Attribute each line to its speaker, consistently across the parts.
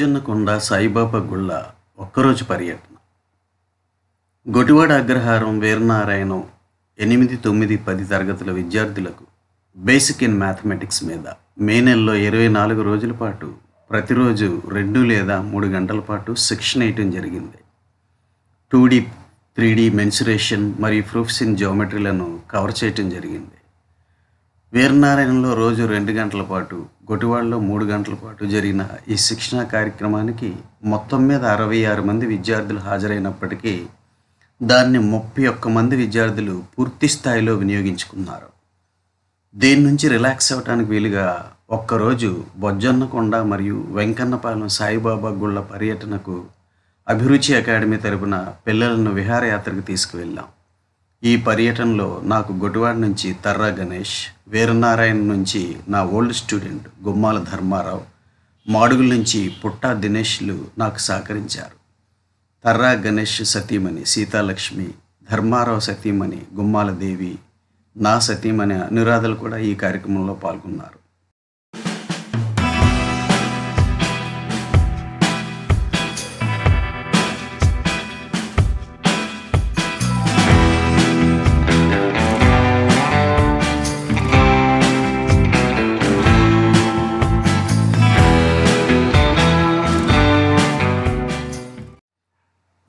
Speaker 1: బొజ్జన్నకొండ సాయిబాబా గుళ్ళ ఒక్కరోజు పర్యటన. గొటివాడ అగ్రహారం వీరనారాయణం 8, 9, 10 తరగతుల విద్యార్థులకు బేసిక్ ఇన్ మ్యాథమెటిక్స్ మీద మే నెలలో 24 రోజుల పాటు ప్రతిరోజు 2 లేదా 3 గంటల పాటు శిక్షణ ఇవ్వడం జరిగింది. 2D, 3D మెన్సురేషన్ మరియు ప్రూఫ్స్ ఇన్ జియోమెట్రీలను కవర్ చేయటం జరిగింది. వీరనారాయణంలో రోజు 2 గంటల పాటు, గొటివాడలో 3 గంటల పాటు జరిగిన ఈ శిక్షణా కార్యక్రమానికి మొత్తం మీద 66 మంది విద్యార్థులు హాజరైనప్పటికీ దాన్ని 31 మంది విద్యార్థులు పూర్తి స్థాయిలో వినియోగించుకున్నారు. దీని నుంచి రిలాక్స్ అవ్వడానికి వీలుగా ఒక్కరోజు బొజ్జన్నకొండ మరియు వెంకన్నపాలెం సాయిబాబా గుళ్ళ పర్యటనకు అభిరుచి అకాడమీ తరపున పిల్లలను విహారయాత్రకు తీసుకువెళ్ళాం. ఈ పర్యటనలో నాకు గొటివాడ నుంచి తర్రా గణేష్, వీరనారాయణ నుంచి నా ఓల్డ్ స్టూడెంట్ గుమ్మాల ధర్మారావు, మాడుగుల నుంచి పుట్టా దినేష్లు నాకు సహకరించారు. తర్రా గణేష్ సతీమణి సీతాలక్ష్మి, ధర్మారావు సతీమణి గుమ్మాల దేవి, నా సతీమణి అనురాధలు కూడా ఈ కార్యక్రమంలో పాల్గొన్నారు.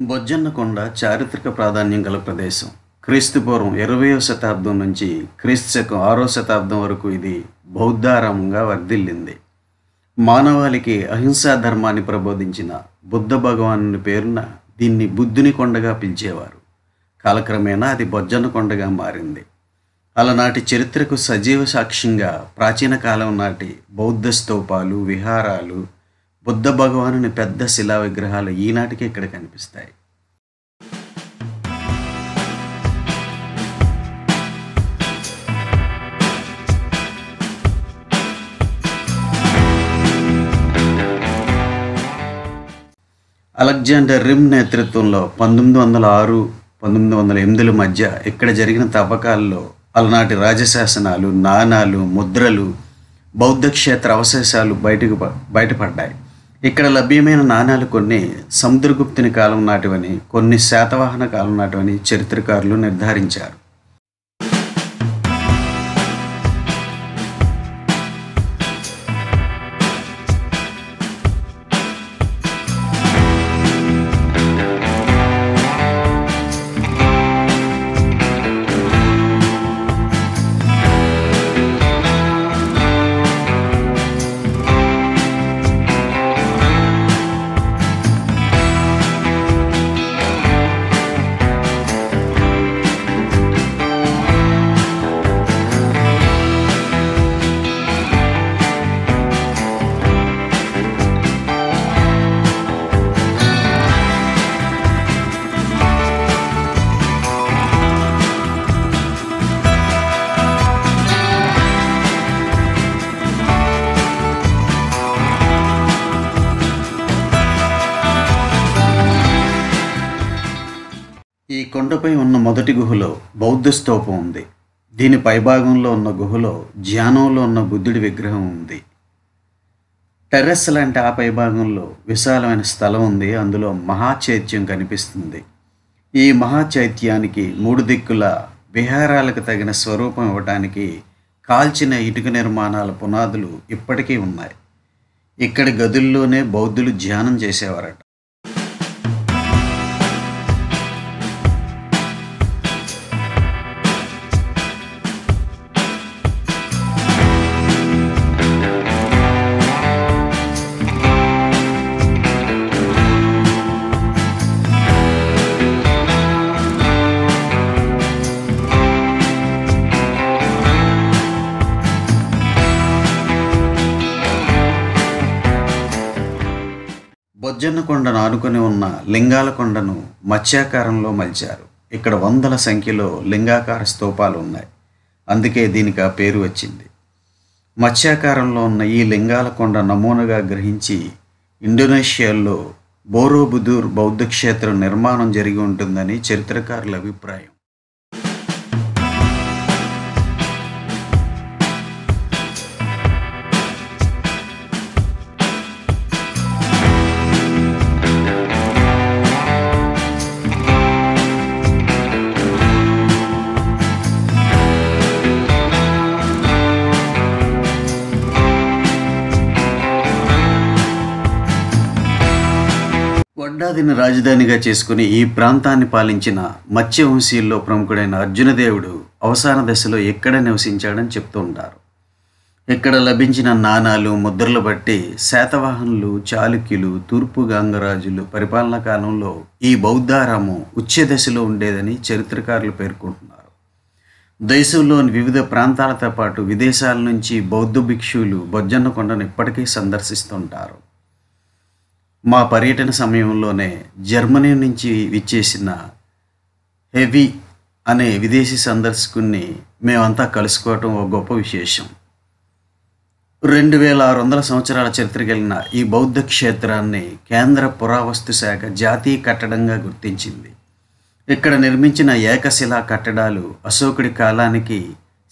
Speaker 1: బొజ్జన్నకొండ చారిత్రక ప్రాధాన్యం గల ప్రదేశం. క్రీస్తుపూర్వం 20వ శతాబ్దం నుంచి క్రీస్తుశకం 6వ శతాబ్దం వరకు ఇది బౌద్ధారామంగా వర్ధిల్లింది. మానవాళికి అహింసా ధర్మాన్ని ప్రబోధించిన బుద్ధ భగవానుని పేరున దీన్ని బుద్ధుని కొండగా పిలిచేవారు. కాలక్రమేణా అది బొజ్జన్నకొండగా మారింది. అలనాటి చరిత్రకు సజీవ సాక్ష్యంగా ప్రాచీన కాలం నాటి బౌద్ధ స్తూపాలు, విహారాలు, బుద్ధ భగవానుని పెద్ద శిలా విగ్రహాలు ఈనాటికి ఇక్కడ కనిపిస్తాయి. అలెగ్జాండర్ రిమ్ నేతృత్వంలో 1906, 1908 మధ్య ఇక్కడ జరిగిన తవ్వకాల్లో అలనాటి రాజశాసనాలు, నాణాలు, ముద్రలు, బౌద్ధ క్షేత్ర అవశేషాలు బయటపడ్డాయి. ఇక్కడ లభ్యమైన నాణాలు కొన్ని సముద్రగుప్తుని కాలం నాటివని, కొన్ని శాతవాహన కాలం నాటివని చరిత్రకారులు నిర్ధారించారు. ఈ కొండపై ఉన్న మొదటి గుహలో బౌద్ధ స్తూపం ఉంది. దీని పైభాగంలో ఉన్న గుహలో ధ్యానంలో ఉన్న బుద్ధుడి విగ్రహం ఉంది. టెర్రస్ లాంటి ఆ పైభాగంలో విశాలమైన స్థలం ఉంది. అందులో మహాచైత్యం కనిపిస్తుంది. ఈ మహాచైత్యానికి 3 దిక్కుల విహారాలకు తగిన స్వరూపం ఇవ్వటానికి కాల్చిన ఇటుక నిర్మాణాల పునాదులు ఇప్పటికీ ఉన్నాయి. ఇక్కడి గదుల్లోనే బౌద్ధులు ధ్యానం చేసేవారట. బొజ్జన్నకొండను ఆనుకొని ఉన్న లింగాల కొండను మత్స్యాకారంలో మలిచారు. ఇక్కడ వందల సంఖ్యలో లింగాకార స్తూపాలు ఉన్నాయి. అందుకే దీనికి ఆ పేరు వచ్చింది. మత్స్యాకారంలో ఉన్న ఈ లింగాల కొండ నమూనాగా గ్రహించి ఇండోనేషియాలో బోరోబుదూర్ బౌద్ధ క్షేత్రం నిర్మాణం జరిగి ఉంటుందని చరిత్రకారుల అభిప్రాయం. గడ్డాదిని రాజధానిగా చేసుకుని ఈ ప్రాంతాన్ని పాలించిన మత్స్యవంశీయుల్లో ప్రముఖుడైన అర్జునదేవుడు అవసాన దశలో ఎక్కడ నివసించాడని చెప్తూ ఉంటారు. ఇక్కడ లభించిన నాణాలు ముద్రలు బట్టి శాతవాహనులు, చాళుక్యులు, తూర్పు గంగరాజులు పరిపాలనా కాలంలో ఈ బౌద్ధారామం ఉచ్చ దశలో ఉండేదని చరిత్రకారులు పేర్కొంటున్నారు. దేశంలోని వివిధ ప్రాంతాలతో పాటు విదేశాల నుంచి బౌద్ధ భిక్షువులు బొజ్జన్న కొండను ఇప్పటికీ సందర్శిస్తుంటారు. మా పర్యటన సమయంలోనే జర్మనీ నుంచి విచ్చేసిన హెవీ అనే విదేశీ సందర్శకుని మేమంతా కలుసుకోవటం ఒక గొప్ప విశేషం. 2600 సంవత్సరాల చరిత్ర కలిగిన ఈ బౌద్ధ క్షేత్రాన్ని కేంద్ర పురావస్తు శాఖ జాతీయ కట్టడంగా గుర్తించింది. ఇక్కడ నిర్మించిన ఏకశిలా కట్టడాలు అశోకుడి కాలానికి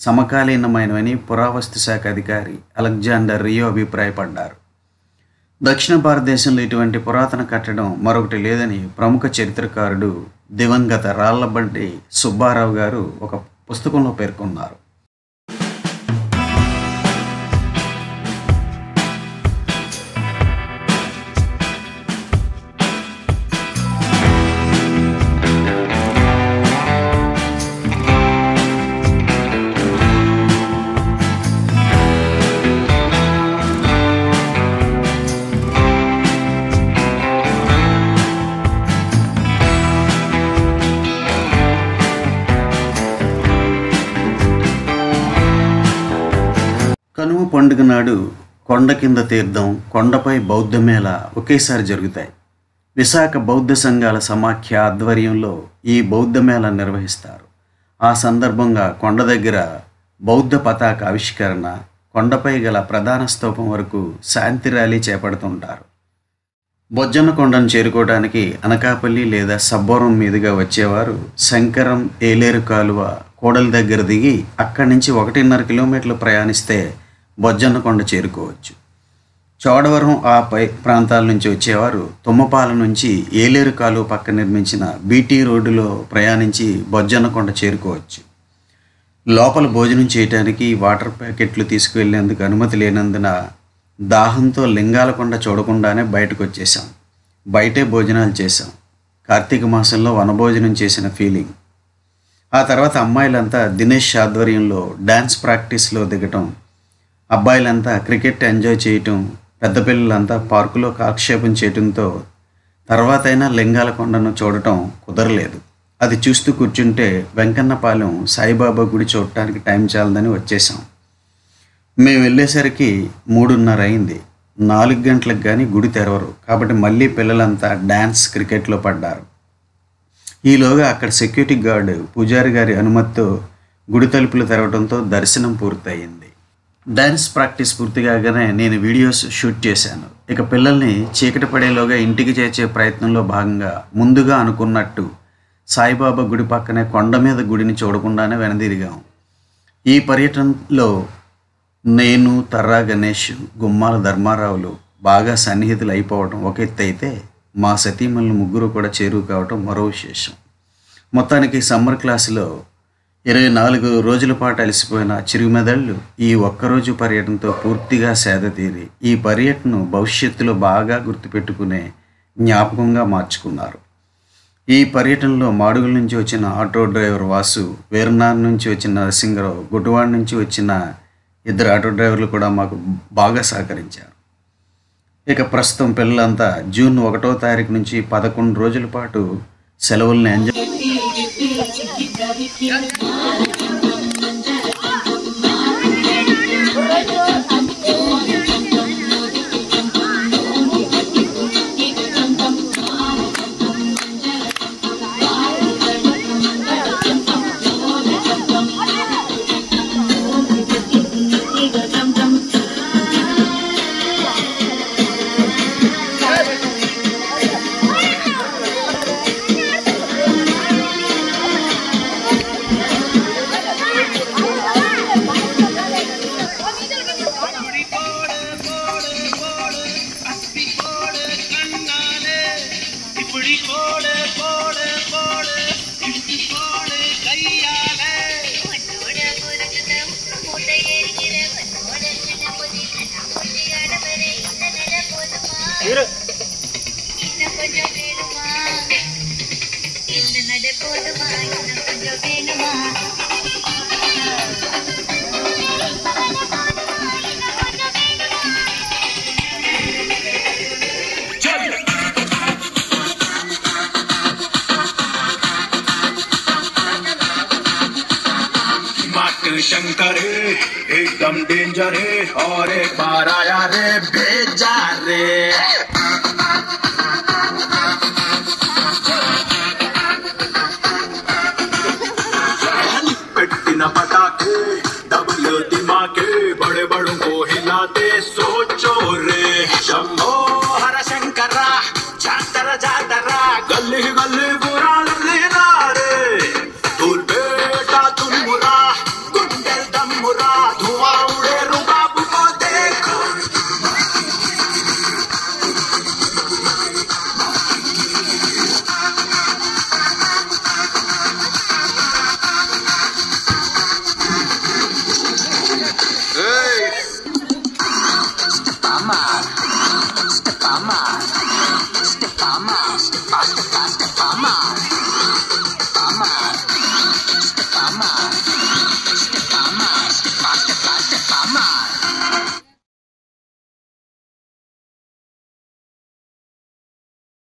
Speaker 1: సమకాలీనమైనవని పురావస్తు శాఖ అధికారి అలెగ్జాండర్ రియో అభిప్రాయపడ్డారు. దక్షిణ భారతదేశంలో ఇటువంటి పురాతన కట్టడం మరొకటి లేదని ప్రముఖ చరిత్రకారుడు దివంగత రాళ్లబండి సుబ్బారావు గారు ఒక పుస్తకంలో పేర్కొన్నారు. కనుమ పండుగ నాడు కొండ కింద తీర్థం, కొండపై బౌద్ధ మేళ ఒకేసారి జరుగుతాయి. విశాఖ బౌద్ధ సంఘాల సమాఖ్య ఆధ్వర్యంలో ఈ బౌద్ధ మేళ నిర్వహిస్తారు. ఆ సందర్భంగా కొండ దగ్గర బౌద్ధ పతాక ఆవిష్కరణ, కొండపై గల ప్రధాన స్తూపం వరకు శాంతి ర్యాలీ చేపడుతుంటారు. బొజ్జన్న కొండను చేరుకోవడానికి అనకాపల్లి లేదా సబ్బవరం మీదుగా వచ్చేవారు శంకరం, ఏలేరు కాలువ, కోడల దగ్గర దిగి అక్కడి నుంచి 1.5 కిలోమీటర్లు ప్రయాణిస్తే బొజ్జన్న కొండ చేరుకోవచ్చు. చోడవరం ఆ పై ప్రాంతాల నుంచి వచ్చేవారు తుమ్మపాల నుంచి ఏలేరు కాలువ పక్క నిర్మించిన బీటీ రోడ్డులో ప్రయాణించి బొజ్జన్న కొండ చేరుకోవచ్చు. లోపల భోజనం చేయడానికి వాటర్ ప్యాకెట్లు తీసుకువెళ్లేందుకు అనుమతి లేనందున దాహంతో లింగాల కొండ చూడకుండానే బయటకు వచ్చేసాం. బయటే భోజనాలు చేసాం. కార్తీక మాసంలో వనభోజనం చేసిన ఫీలింగ్. ఆ తర్వాత అమ్మాయిలంతా దినేష్ ఆధ్వర్యంలో డ్యాన్స్ ప్రాక్టీస్లో దిగటం, అబ్బాయిలంతా క్రికెట్ ఎంజాయ్ చేయటం, పెద్ద పిల్లలంతా పార్కులో కాలక్షేపం చేయటంతో తర్వాతైనా లింగాల కొండను చూడటం కుదరలేదు. అది చూస్తూ కూర్చుంటే వెంకన్నపాలెం సాయిబాబా గుడి చూడటానికి టైం చాలదని వచ్చేసాం. మేము వెళ్ళేసరికి 3:30 అయింది. 4 గంటలకు కానీ గుడి తెరవరు. కాబట్టి మళ్ళీ పిల్లలంతా డ్యాన్స్, క్రికెట్లో పడ్డారు. ఈలోగా అక్కడ సెక్యూరిటీ గార్డు పూజారి గారి అనుమతితో గుడి తలుపులు తెరవడంతో దర్శనం పూర్తయింది. డ్యాన్స్ ప్రాక్టీస్ పూర్తిగానే నేను వీడియోస్ షూట్ చేశాను. ఇక పిల్లల్ని చీకటి పడేలోగా ఇంటికి చేర్చే ప్రయత్నంలో భాగంగా ముందుగా అనుకున్నట్టు సాయిబాబా గుడి పక్కనే కొండ మీద గుడిని చూడకుండానే వెనదిరిగాం. ఈ పర్యటనలో నేను, తర్రా గణేష్, గుమ్మాల ధర్మారావులు బాగా సన్నిహితులు అయిపోవడం ఒక ఎత్తు అయితే, మా సతీమణులు ముగ్గురు కూడా చేరువు కావటం మరో విశేషం. మొత్తానికి సమ్మర్ క్లాసులో 24 రోజుల పాటు అలసిపోయిన చిరుమెదళ్ళు ఈ ఒక్కరోజు పర్యటనతో పూర్తిగా సేద తీరి ఈ పర్యటనను భవిష్యత్తులో బాగా గుర్తుపెట్టుకునే జ్ఞాపకంగా మార్చుకున్నారు. ఈ పర్యటనలో మాడుగుల నుంచి వచ్చిన ఆటో డ్రైవర్ వాసు, వీరనార్ నుంచి వచ్చిన నరసింగరావు, గుడివాడ నుంచి వచ్చిన 2 ఆటో డ్రైవర్లు కూడా మాకు బాగా సహకరించారు. ఇక ప్రస్తుతం పిల్లలంతా జూన్ 1వ తారీఖు నుంచి 11 రోజుల పాటు సెలవులను ఎంజాయ్
Speaker 2: Yürü. शंकर एकदम डेंजर है और एक बार आया रे भेजा रे पेट्टिना पटाखे डबल दिमागे बड़े बड़ों को हिलाते सोचो रे शंभो हर शंकरा जातरा जातरा गली गली बुरा लेना रे तू बेटा तुम मुरा गुंडल दम मुरा धुआं उड़े रुबाब को देखो Step on.